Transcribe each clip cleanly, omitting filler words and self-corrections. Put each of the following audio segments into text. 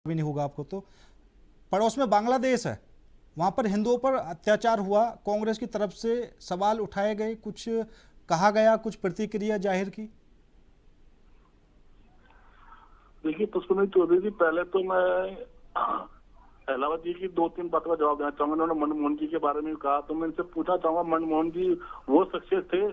भी नहीं होगा आपको तो। पड़ोस में बांग्लादेश है, वहां पर हिंदुओं पर अत्याचार हुआ, कांग्रेस की तरफ से सवाल उठाए गए, कुछ कहा गया, कुछ प्रतिक्रिया जाहिर की? देखिए पुष्पनीत चौधरी जी, पहले तो मैं अहलावत जी की 2-3 बातों का जवाब देना चाहूंगा। उन्होंने मनमोहन जी के बारे में कहा, तो मैं इनसे पूछना चाहूंगा, मनमोहन जी वो शख्सियत थे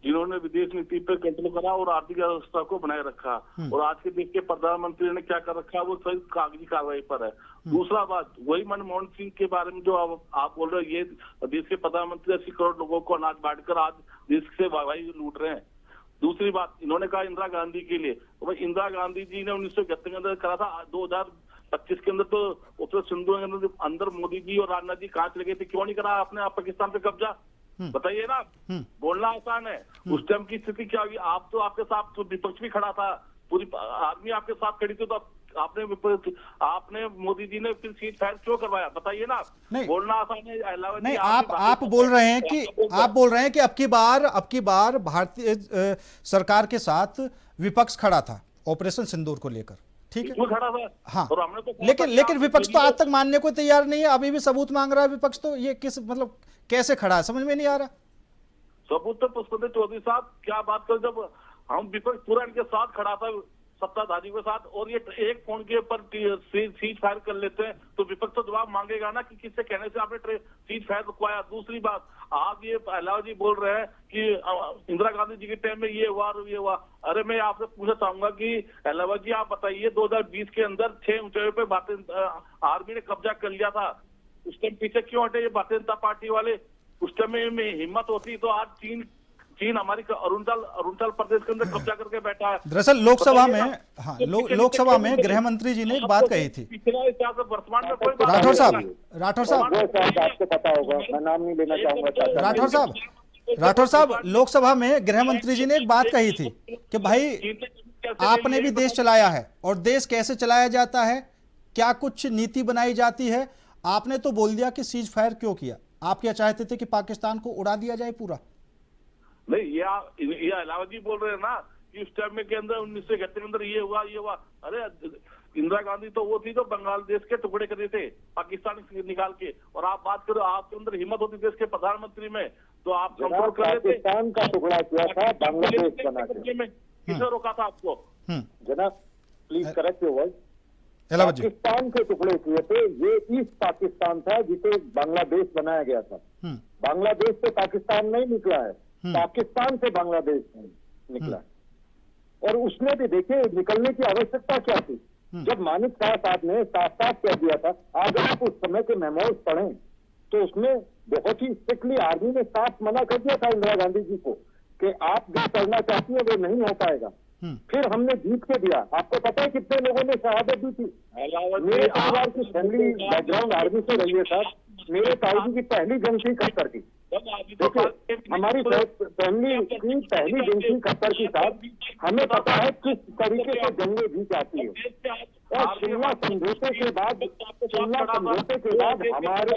जिन्होंने विदेश नीति पर कंट्रोल करा और आर्थिक व्यवस्था को बनाए रखा, और आज के देश के प्रधानमंत्री ने क्या कर रखा वो सिर्फ कागजी कार्रवाई पर है। दूसरा बात, वही मनमोहन सिंह के बारे में जो आप बोल रहे हो, ये देश के प्रधानमंत्री 80 करोड़ लोगों को अनाज बांटकर आज देश से वाहवाही लूट रहे हैं। दूसरी बात, इन्होंने कहा इंदिरा गांधी के लिए, तो भाई इंदिरा गांधी जी ने 1971 के अंदर करा था, 2025 के अंदर तो उत्तर सिंधु के अंदर मोदी जी और राजनाथ जी कहाँ चले गए थे, क्यों नहीं करा आपने पाकिस्तान पे कब्जा? बताइए ना, बोलना आसान है। उस टाइम की स्थिति क्या होगी? आप तो, आपके साथ तो विपक्ष भी खड़ा था, पूरी आर्मी आपके साथ खड़ी थी, तो आपने मोदी जी ने फिर सीट फायर क्यों करवाया? बताइए ना। नहीं, बोलना आसान है। नहीं, आप बोल रहे हैं कि अब की बार भारतीय सरकार के साथ विपक्ष खड़ा था ऑपरेशन सिंदूर को लेकर, ठीक है? खड़ा था, हाँ, और हमने तो लेकिन विपक्ष तो आज तक मानने को तैयार नहीं है, अभी भी सबूत मांग रहा है विपक्ष। तो ये किस मतलब कैसे खड़ा है, समझ में नहीं आ रहा। सबूत तो पुष्पनीत चौधरी साहब क्या बात कर, जब हम विपक्ष पूरा इनके साथ खड़ा था सत्ताधारी के साथ, और ये एक फोन के ऊपर सीज फायर कर लेते हैं, तो विपक्ष तो जवाब मांगेगा ना कि किससे कहने से आपने सीज फायर रुकवाया। दूसरी बात, आप ये अहलावत जी बोल रहे हैं कि इंदिरा गांधी जी के टाइम में ये हुआ और ये हुआ। अरे मैं आपसे पूछना चाहूंगा कि अहलावत जी आप बताइए, 2020 के अंदर 6 ऊंचाइयों पे भारतीय आर्मी ने कब्जा कर लिया था, उस टाइम पीछे क्यों हटे ये भारतीय जनता पार्टी वाले? उस टाइम में हिम्मत होती तो आज चीन हमारी अरुणाचल प्रदेश के अंदर कब्जा करके बैठा है। दरअसल लोकसभा में, हाँ, लोकसभा में गृह मंत्री जी ने एक बात कही थी। वर्तमान में कोई राठौर साहब आपको पता होगा, मैं नाम नहीं लेना चाहूंगा। राठौर साहब, लोकसभा में गृह मंत्री जी ने एक बात कही थी कि भाई आपने भी देश चलाया है, और देश कैसे चलाया जाता है, क्या कुछ नीति बनाई जाती है, आपने तो बोल दिया कि सीज फायर क्यों किया। आप क्या चाहते थे कि पाकिस्तान को उड़ा दिया जाए पूरा? नहीं, ये अहलावत जी बोल रहे हैं ना कि उस टाइम में के अंदर 1971 के अंदर ये हुआ। अरे इंदिरा गांधी तो वो थी जो बांग्लादेश के टुकड़े कर रहे थे पाकिस्तान निकाल के, और आप बात करो आपके अंदर हिम्मत होती देश के प्रधानमंत्री में, तो आप कंट्रोल कर लेते। पाकिस्तान का टुकड़ा किया था, बांग्लादेश बना के। किसने रोका था आपको? जनाब please correct your word. Pakistan के टुकड़े किए थे, ये ईस्ट पाकिस्तान था जिसे बांग्लादेश बनाया गया था। बांग्लादेश से पाकिस्तान नहीं निकला है, पाकिस्तान से बांग्लादेश निकला। और उसमें भी देखिए निकलने की आवश्यकता क्या थी, जब मानिक शाह साहब ने साफ साफ कह दिया था। अगर आप उस समय के मेमोज पढ़ें तो उसमें बहुत ही स्ट्रिक्टली आर्मी ने साफ मना कर दिया था इंदिरा गांधी जी को कि आप जो करना चाहती है वो नहीं हो पाएगा। फिर हमने जीत के दिया। आपको पता है कितने लोगों ने शहादत दी थी? मेरे परिवार की फैमिली बैकग्राउंड आर्मी से रही है साहब। मेरे ताऊ जी की पहली जंग थी 71 की। देखिए हमारी फैमिली की पहली जंग थी 71 की साहब। हमें पता है किस तरीके से जंगें भी जाती है। और शिमला समझौते के बाद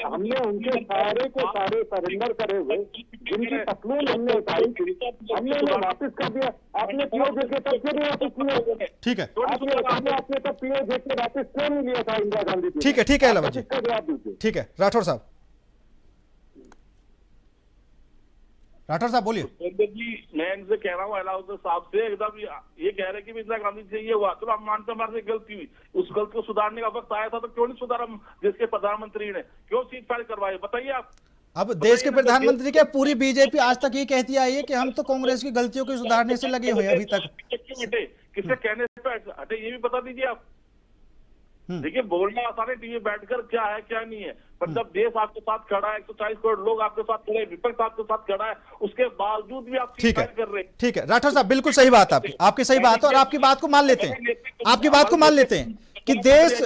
हमने उनके सारे के सारे सरेंडर करे हुए, जिनकी पतलून हमने उतारी थी, हमने उन्हें वापस कर दिया। आपने पीओजे के तब क्यों नहीं वापस किया? ठीक है, आपने तब पीओजे के वापस क्यों नहीं लिया था इंदिरा गांधी जी? ठीक है, ठीक है अहलावत जी, इसका जवाब दीजिए। ठीक है राठौर साहब बोलिए। मैं इनसे कह रहा हूँ अहलावत साहब से, एकदम ये कह रहे कि इंदिरा गांधी से ये हुआ, तो आप मानते हमारे गलती हुई, उस गलती को सुधारने का वक्त आया था, तो क्यों नहीं सुधारा देश के प्रधानमंत्री ने? क्यों सीट फायर करवाए? बताइए आप। अब देश के प्रधानमंत्री क्या पूरी बीजेपी आज तक ये कहती आई है कि हम तो कांग्रेस की गलतियों को सुधारने से लगे हुए हैं अभी तक? किसके कहने से हटे ये भी बता दीजिए आप। देखिए बोलना आसान है, टीवी बैठकर क्या है क्या नहीं है, पर जब देश आपके साथ खड़ा है, 140 करोड़ लोग आपके साथ खड़े हैं, विपक्ष आपके साथ खड़ा है, उसके बावजूद भी आप ठीक है कर रहे हैं। ठीक है राठौर साहब, बिल्कुल सही बात आपकी सही बात है, और आपकी बात को मान लेते हैं, आपकी बात को मान लेते हैं कि देश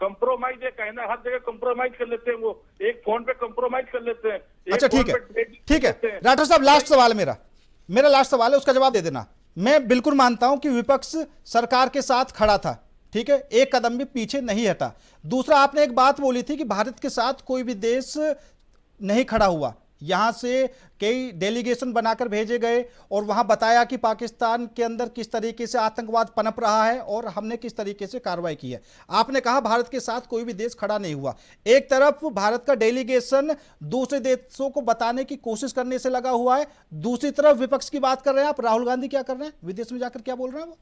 कंप्रोमाइज है, कहना हर जगह कंप्रोमाइज कर लेते हैं, वो एक फोन पे कंप्रोमाइज कर लेते हैं। अच्छा ठीक है राठौर साहब, लास्ट सवाल मेरा लास्ट सवाल है, उसका जवाब दे देना। मैं बिल्कुल मानता हूं कि विपक्ष सरकार के साथ खड़ा था, ठीक है, एक कदम भी पीछे नहीं हटा। दूसरा, आपने एक बात बोली थी कि भारत के साथ कोई भी देश नहीं खड़ा हुआ, यहाँ से कई डेलीगेशन बनाकर भेजे गए और वहाँ बताया कि पाकिस्तान के अंदर किस तरीके से आतंकवाद पनप रहा है और हमने किस तरीके से कार्रवाई की है। आपने कहा भारत के साथ कोई भी देश खड़ा नहीं हुआ। एक तरफ भारत का डेलीगेशन दूसरे देशों को बताने की कोशिश करने से लगा हुआ है, दूसरी तरफ विपक्ष की बात कर रहे हैं आप। राहुल गांधी क्या कर रहे हैं? विदेश में जाकर क्या बोल रहे हैं वो?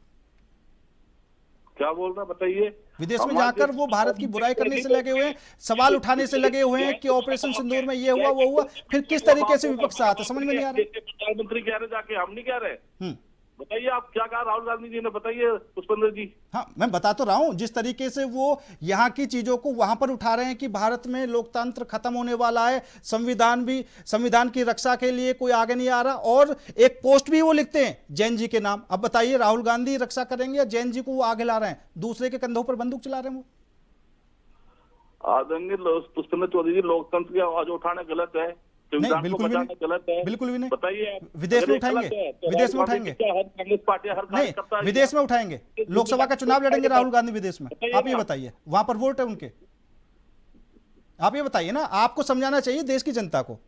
क्या बोल रहा है बताइए? विदेश में जाकर वो भारत की बुराई करने से लगे हुए हैं, सवाल उठाने से लगे हुए हैं कि ऑपरेशन सिंदूर में ये हुआ वो हुआ। फिर किस तरीके से विपक्ष आता समझ में नहीं आ रहा। प्रधानमंत्री कह रहे जाके, हम नहीं कह रहे। बताइए आप क्या कहा राहुल गांधी जी ने, बताइए पुष्पेंद्र जी। हाँ, मैं बता तो रहा हूं जिस तरीके से वो यहाँ की चीजों को वहां पर उठा रहे हैं कि भारत में लोकतंत्र खत्म होने वाला है, संविधान की रक्षा के लिए कोई आगे नहीं आ रहा, और एक पोस्ट भी वो लिखते हैं जैन जी के नाम। अब बताइए राहुल गांधी रक्षा करेंगे या जैन जी को वो आगे ला रहे हैं, दूसरे के कंधों पर बंदूक चला रहे हैं वो? आदरणीय पुष्पेंद्र चौधरी जी, लोकतंत्र की आवाज उठाना गलत है, नहीं, बिल्कुल भी नहीं, गलत है, बिल्कुल भी नहीं। बताइए विदेश में उठाएंगे, विदेश में उठाएंगे, कांग्रेस पार्टी हर नहीं विदेश में उठाएंगे। लोकसभा का चुनाव लड़ेंगे राहुल गांधी विदेश में, आप ये बताइए, वहां पर वोट है उनके। आप ये बताइए ना, आपको समझाना चाहिए देश की जनता को,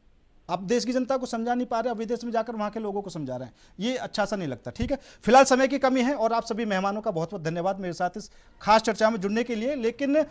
आप देश की जनता को समझा नहीं पा रहे, अब विदेश में जाकर वहां के लोगों को समझा रहे हैं, ये अच्छा सा नहीं लगता। ठीक है, फिलहाल समय की कमी है और आप सभी मेहमानों का बहुत बहुत धन्यवाद मेरे साथ इस खास चर्चा में जुड़ने के लिए। लेकिन